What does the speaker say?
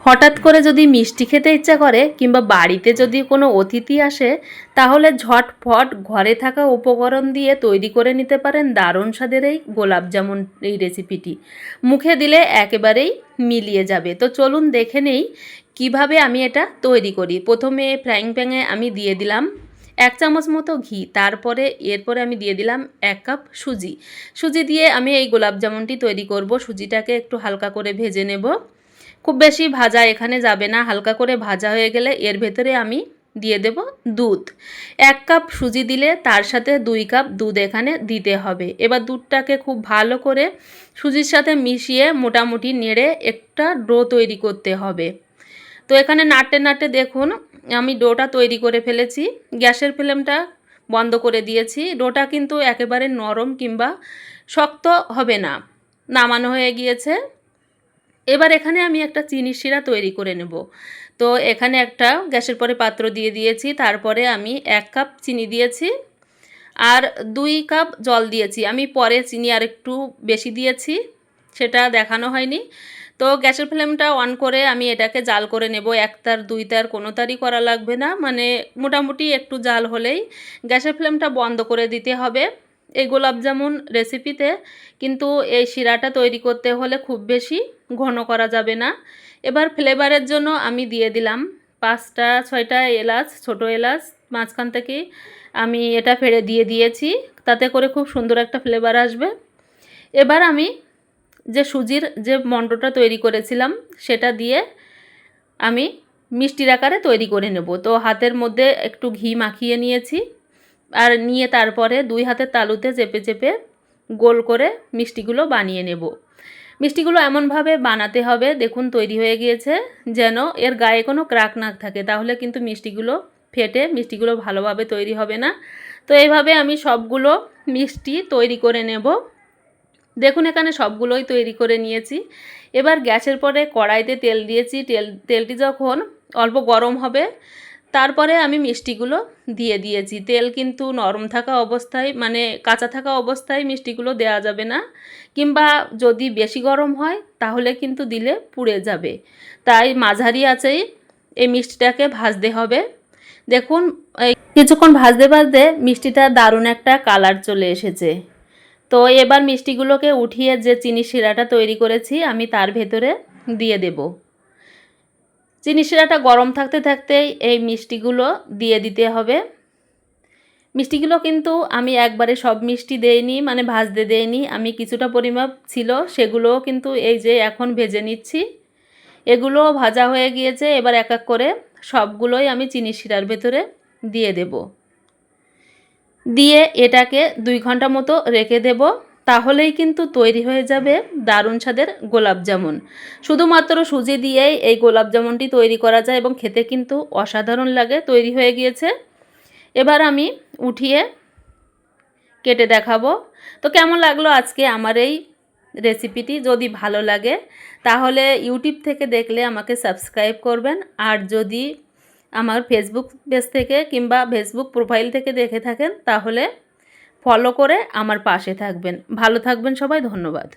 হঠাৎ করে যদি মিষ্টি খেতে ইচ্ছা করে কিংবা বাড়িতে যদি কোনো অতিথি আসে, তাহলে ঝটফট ঘরে থাকা উপকরণ দিয়ে তৈরি করে নিতে পারেন দারুণ স্বাদের এই গোলাপ জামুন এই রেসিপিটি। মুখে দিলে একেবারেই মিলিয়ে যাবে। তো চলুন দেখে নেই কিভাবে আমি এটা তৈরি করি। প্রথমে ফ্রাইং প্যানে আমি দিয়ে দিলাম 1 চামচ মতো ঘি, এরপরে আমি দিয়ে দিলাম 1 কাপ সুজি। সুজি দিয়ে আমি এই গোলাপ জামুনটি তৈরি করব। সুজিটাকে একটু হালকা করে ভেজে নেব। খুব বেশি ভাজা এখানে যাবে না, হালকা করে ভাজা হয়ে গেলে এর ভেতরে আমি দিয়ে দেব দুধ। 1 কাপ সুজি দিলে তার সাথে 2 কাপ দুধ এখানে দিতে হবে। এবার দুধটাকে খুব ভালো করে সুজির সাথে মিশিয়ে মোটামুটি নেড়ে একটা ডো তৈরি করতে হবে। তো এখানে নাড়তে নাড়তে দেখুন আমি ডোটা তৈরি করে ফেলেছি। গ্যাসের ফ্লেমটা বন্ধ করে দিয়েছি। ডোটা কিন্তু একেবারে নরম কিংবা শক্ত হবে না, নামানো হয়ে গিয়েছে। এবার এখানে আমি একটা চিনির শিরা তৈরি করে নেব। তো এখানে একটা গ্যাসের পরে পাত্র দিয়ে দিয়েছি, তারপরে আমি 1 কাপ চিনি দিয়েছি আর 2 কাপ জল দিয়েছি। আমি পরে চিনি আর একটু বেশি দিয়েছি, সেটা দেখানো হয়নি। তো গ্যাসের ফ্লেমটা অন করে আমি এটাকে জাল করে নেব। 1 তার 2 তার কোনো তারই করা লাগবে না, মানে মোটামুটি একটু জাল হলেই গ্যাসের ফ্লেমটা বন্ধ করে দিতে হবে। এই গোলাপ জামুন রেসিপিতে কিন্তু এই শিরাটা তৈরি করতে হলে খুব বেশি ঘন করা যাবে না। এবার ফ্লেভারের জন্য আমি দিয়ে দিলাম 5টা 6টা এলাচ, ছোটো এলাচ মাঝখান থেকে আমি এটা ফেড়ে দিয়ে দিয়েছি, তাতে করে খুব সুন্দর একটা ফ্লেভার আসবে। এবার আমি যে সুজির যে মণ্ডটা তৈরি করেছিলাম সেটা দিয়ে আমি মিষ্টির আকারে তৈরি করে নেব। তো হাতের মধ্যে একটু ঘি মাখিয়ে নিয়েছি আর নিয়ে তারপরে 2 হাতের তালুতে চেপে চেপে গোল করে মিষ্টিগুলো বানিয়ে নেব। মিষ্টিগুলো এমনভাবে বানাতে হবে, দেখুন তৈরি হয়ে গিয়েছে, যেন এর গায়ে কোনো ক্রাক না থাকে, তাহলে কিন্তু মিষ্টিগুলো ফেটে মিষ্টিগুলো ভালোভাবে তৈরি হবে না। তো এইভাবে আমি সবগুলো মিষ্টি তৈরি করে নেব। দেখুন এখানে সবগুলোই তৈরি করে নিয়েছি। এবার গ্যাসের পরে কড়াইতে তেল দিয়েছি। তেলটি যখন অল্প গরম হবে তারপরে আমি মিষ্টিগুলো দিয়ে দিয়েছি। তেল কিন্তু নরম থাকা অবস্থায়, মানে কাঁচা থাকা অবস্থায় মিষ্টিগুলো দেওয়া যাবে না, কিংবা যদি বেশি গরম হয় তাহলে কিন্তু দিলে পুড়ে যাবে। তাই মাঝারি আঁচেই এই মিষ্টিটাকে ভাজতে হবে। দেখুন এই কিছুক্ষণ ভাজতে ভাজতে মিষ্টিটা দারুণ একটা কালার চলে এসেছে। তো এবার মিষ্টিগুলোকে উঠিয়ে যে চিনি শিরাটা তৈরি করেছি আমি তার ভেতরে দিয়ে দেব। চিনি শিরাটা গরম থাকতে থাকতেই এই মিষ্টিগুলো দিয়ে দিতে হবে। মিষ্টিগুলো কিন্তু আমি একবারে সব মিষ্টি দেইনি, মানে ভাজতে দেইনি, আমি কিছুটা পরিমাপ ছিল সেগুলোও কিন্তু এই যে এখন ভেজে নিচ্ছি। এগুলো ভাজা হয়ে গিয়েছে। এবার এক এক করে সবগুলোই আমি চিনি শিরার ভেতরে দিয়ে দেব। দিয়ে এটাকে 2 ঘন্টা মতো রেখে দেব, তাহলেই কিন্তু তৈরি হয়ে যাবে দারুণ স্বাদের গোলাপ জামুন। শুধুমাত্র সুজি দিয়েই এই গোলাপ জামুনটি তৈরি করা যায় এবং খেতে কিন্তু অসাধারণ লাগে। তৈরি হয়ে গিয়েছে, এবার আমি উঠিয়ে কেটে দেখাবো। তো কেমন লাগলো আজকে আমার এই রেসিপিটি? যদি ভালো লাগে তাহলে ইউটিউব থেকে দেখলে আমাকে সাবস্ক্রাইব করবেন, আর যদি আমার ফেসবুক পেজ থেকে কিংবা ফেসবুক প্রোফাইল থেকে দেখে থাকেন তাহলে ফলো করে আমার পাশে থাকবেন। ভালো থাকবেন সবাই, ধন্যবাদ।